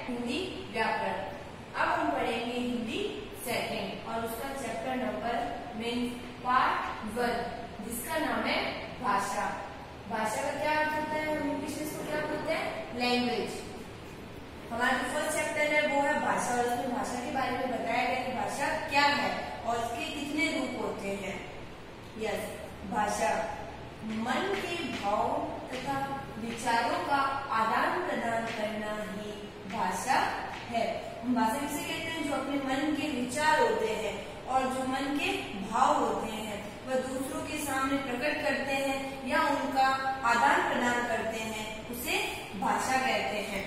हिंदी व्याकरण। अब हम पढ़ेंगे हिंदी सेकंड और उसका चैप्टर नंबर मीन पार्ट 1 जिसका नाम है भाषा। भाषा का क्या अर्थ होता है, हम इंग्लिश में इसको क्या बोलते हैं, लैंग्वेज। हमारा जो फर्स्ट चैप्टर है वो है भाषा और उसमें भाषा के बारे में बताया गया कि भाषा क्या है और इसके कितने रूप होते हैं। यस, भाषा मन के भाव तथा विचारों का आदान प्रदान करना ही भाषा है। हम भाषा किसे कहते हैं, जो अपने मन के विचार होते हैं और जो मन के भाव होते हैं वह दूसरों के सामने प्रकट करते हैं या उनका आदान प्रदान करते हैं, उसे भाषा कहते हैं।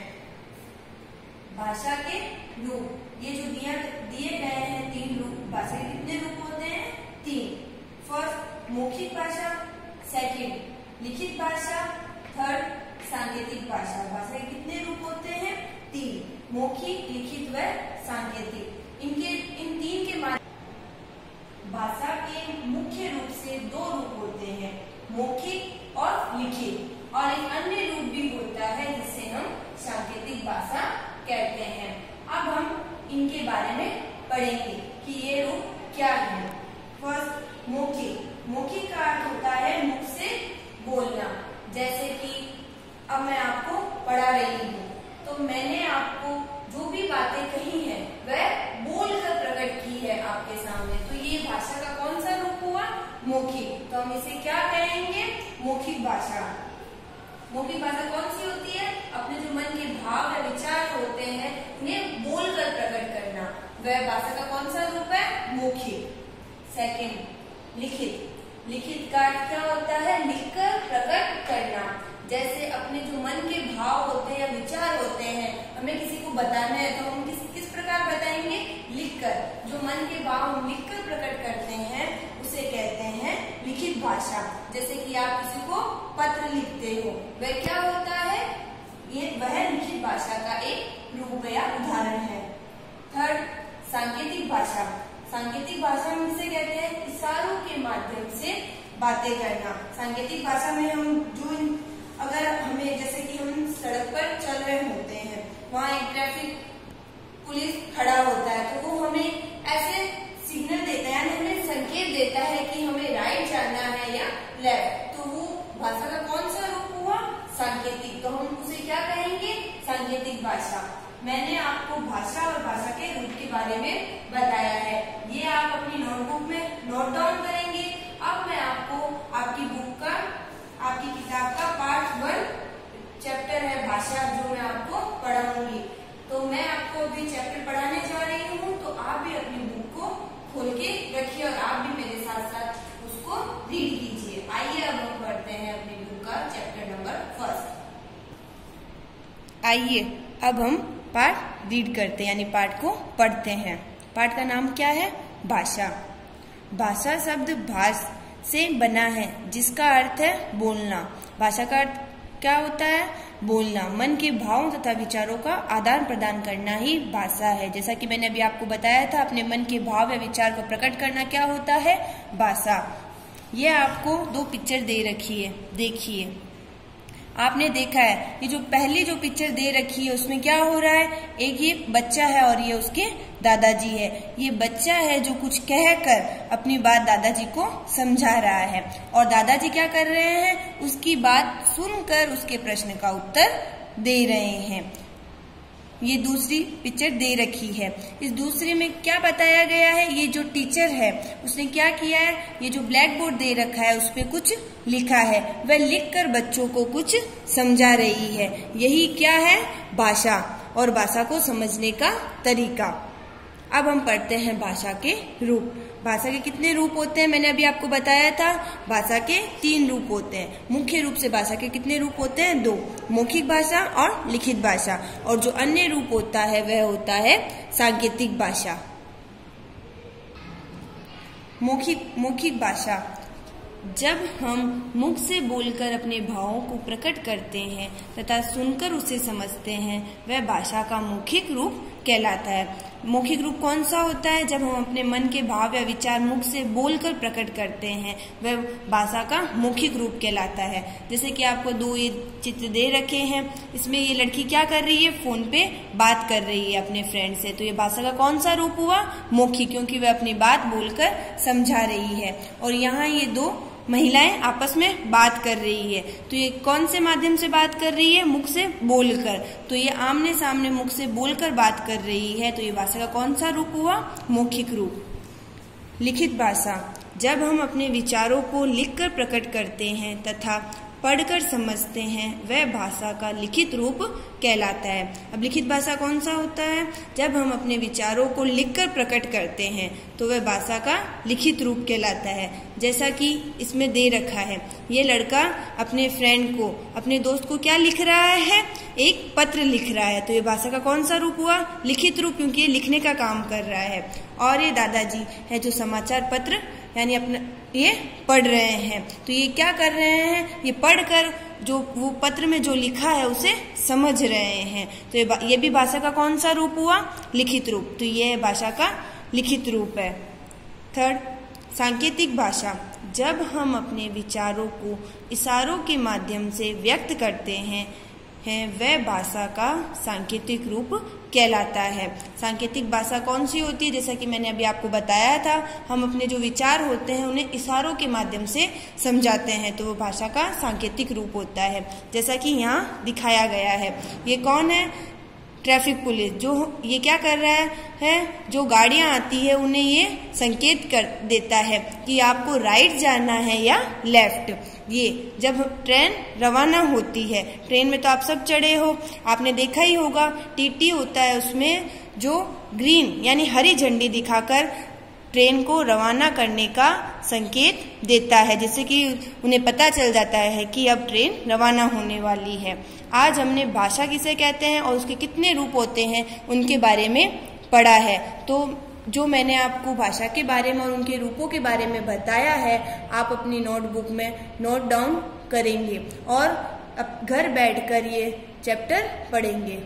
भाषा के रूप, ये जो दिए गए हैं 3 रूप, भाषा के कितने रूप होते हैं, 3। फर्स्ट मौखिक भाषा, सेकंड लिखित भाषा, थर्ड सांकेतिक भाषा। भाषा के कितने रूप होते हैं, 3, मौखिक, लिखित व सांकेतिक। इन 3 के बाद भाषा के मुख्य रूप से 2 रूप होते हैं, मौखिक और लिखित, और एक अन्य रूप भी होता है जिसे हम सांकेतिक भाषा कहते हैं। अब हम इनके बारे में पढ़ेंगे कि ये रूप क्या है। फर्स्ट मौखिक। मौखिक का अर्थ होता है मुख से बोलना। जैसे कि अब मैं आपको पढ़ा रही हूँ तो मैंने आपको जो भी बातें कही है वह बोलकर प्रकट की है आपके सामने, तो ये भाषा का कौन सा रूप हुआ, मौखिक। तो हम इसे क्या कहेंगे, मौखिक भाषा। मौखिक भाषा कौन सी होती है, अपने जो मन के भाव या विचार होते हैं उन्हें बोलकर प्रकट करना, वह भाषा का कौन सा रूप है, मौखिक। सेकंड लिखित। लिखित का अर्थ क्या होता है, लिखकर प्रकट करना। जैसे अपने जो मन के भाव होते हैं या विचार होते हैं, हमें किसी को बताना है तो हम किस प्रकार बताएंगे, लिखकर। जो मन के भाव हम लिखकर प्रकट करते हैं उसे कहते हैं लिखित भाषा। जैसे कि आप किसी को पत्र लिखते हो, वह क्या होता है, ये वह लिखित भाषा का एक रूप या उदाहरण है। थर्ड सांकेतिक भाषा। सांकेतिक भाषा में इसे कहते हैं इशारों के माध्यम से बातें करना। सांकेतिक भाषा में हम अगर हमें, जैसे कि हम सड़क पर चल रहे होते हैं, वहाँ एक ट्रैफिक पुलिस खड़ा होता है तो वो हमें ऐसे सिग्नल देता है, यानी हमें संकेत देता है कि हमें राइट जाना है या लेफ्ट, तो वो भाषा का कौन सा रूप हुआ, सांकेतिक। तो हम उसे क्या कहेंगे, सांकेतिक भाषा। मैंने आपको भाषा और भाषा के रूप के बारे में बताया है, ये आप अपनी नोटबुक में नोट डाउन करेंगे। अब मैं आपको आपकी बुक का, आपकी किताब का पार्ट 1 चैप्टर है भाषा, जो मैं आपको पढ़ाऊंगी। तो मैं आपको अभी चैप्टर पढ़ाने जा रही हूँ, तो आप भी अपनी बुक को खोल के रखिए और आप भी मेरे साथ साथ उसको रीड कीजिए। आइए अब हम पढ़ते हैं अपनी बुक का चैप्टर नंबर 1। आइए अब हम पार्ट रीड करते हैं, यानी पार्ट को पढ़ते हैं। पार्ट का नाम क्या है, भाषा। भाषा शब्द भाष से बना है जिसका अर्थ है बोलना। भाषा का अर्थ क्या होता है, बोलना। मन के भावों तथा विचारों का आदान प्रदान करना ही भाषा है। जैसा कि मैंने अभी आपको बताया था, अपने मन के भाव या विचार को प्रकट करना क्या होता है, भाषा। ये आपको 2 पिक्चर दे रखी है, देखिए। आपने देखा है ये जो पहली जो पिक्चर दे रखी है उसमें क्या हो रहा है, एक ये बच्चा है और ये उसके दादाजी है। ये बच्चा है जो कुछ कहकर अपनी बात दादाजी को समझा रहा है और दादाजी क्या कर रहे हैं, उसकी बात सुनकर उसके प्रश्न का उत्तर दे रहे हैं। ये दूसरी पिक्चर दे रखी है। इस दूसरे में क्या बताया गया है, ये जो टीचर है उसने क्या किया है, ये जो ब्लैक बोर्ड दे रखा है उस पे कुछ लिखा है, वह लिखकर बच्चों को कुछ समझा रही है। यही क्या है, भाषा और भाषा को समझने का तरीका। अब हम पढ़ते हैं भाषा के रूप। भाषा के कितने रूप होते हैं, मैंने अभी आपको बताया था। भाषा के 3 रूप होते हैं। मुख्य रूप से भाषा के कितने रूप होते हैं, 2, मौखिक भाषा और लिखित भाषा। और जो अन्य रूप होता है वह होता है सांकेतिक भाषा। मौखिक भाषा, जब हम मुख से बोलकर अपने भावों को प्रकट करते हैं तथा सुनकर उसे समझते हैं, वह भाषा का मौखिक रूप कहलाता है। मौखिक रूप कौन सा होता है? जब हम अपने मन के भाव या विचार मुख से बोलकर प्रकट करते हैं, वह भाषा का मौखिक रूप कहलाता है। जैसे कि आपको दो ये चित्र दे रखे हैं, इसमें ये लड़की क्या कर रही है? फोन पे बात कर रही है अपने फ्रेंड से, तो ये भाषा का कौन सा रूप हुआ? मौखिक, क्योंकि वह अपनी बात बोलकर समझा रही है। और यहाँ ये दो महिलाएं आपस में बात कर रही है, तो ये कौन से माध्यम से बात कर रही है? मुख से बोलकर। तो ये आमने सामने मुख से बोलकर बात कर रही है, तो ये भाषा का कौन सा रूप हुआ? मौखिक रूप। लिखित भाषा, जब हम अपने विचारों को लिखकर प्रकट करते हैं तथा पढ़कर समझते हैं, वह भाषा का लिखित रूप कहलाता है। अब लिखित भाषा कौन सा होता है? जब हम अपने विचारों को लिखकर प्रकट करते हैं तो वह भाषा का लिखित रूप कहलाता है। जैसा कि इसमें दे रखा है, ये लड़का अपने फ्रेंड को, अपने दोस्त को क्या लिख रहा है? एक पत्र लिख रहा है, तो ये भाषा का कौन सा रूप हुआ? लिखित रूप, क्योंकि ये लिखने का काम कर रहा है। और ये दादाजी है जो समाचार पत्र यानी अपना ये पढ़ रहे हैं, तो ये क्या कर रहे हैं? ये पढ़कर जो वो पत्र में जो लिखा है उसे समझ रहे हैं, तो ये भी भाषा का कौन सा रूप हुआ? लिखित रूप। तो ये भाषा का लिखित रूप है। थर्ड, सांकेतिक भाषा, जब हम अपने विचारों को इशारों के माध्यम से व्यक्त करते हैं वह भाषा का सांकेतिक रूप कहलाता है। सांकेतिक भाषा कौन सी होती है? जैसा कि मैंने अभी आपको बताया था, हम अपने जो विचार होते हैं उन्हें इशारों के माध्यम से समझाते हैं, तो वो भाषा का सांकेतिक रूप होता है। जैसा कि यहाँ दिखाया गया है, ये कौन है? ट्रैफिक पुलिस, जो ये क्या कर रहा है? जो गाड़ियां आती है उन्हें ये संकेत कर देता है कि आपको राइट जाना है या लेफ्ट। ये जब ट्रेन रवाना होती है, ट्रेन में तो आप सब चढ़े हो, आपने देखा ही होगा, टीटी होता है, उसमें जो ग्रीन यानी हरी झंडी दिखाकर ट्रेन को रवाना करने का संकेत देता है, जिससे कि उन्हें पता चल जाता है कि अब ट्रेन रवाना होने वाली है। आज हमने भाषा किसे कहते हैं और उसके कितने रूप होते हैं उनके बारे में पढ़ा है। तो जो मैंने आपको भाषा के बारे में और उनके रूपों के बारे में बताया है, आप अपनी नोटबुक में नोट डाउन करेंगे और अब घर बैठकर ये चैप्टर पढ़ेंगे।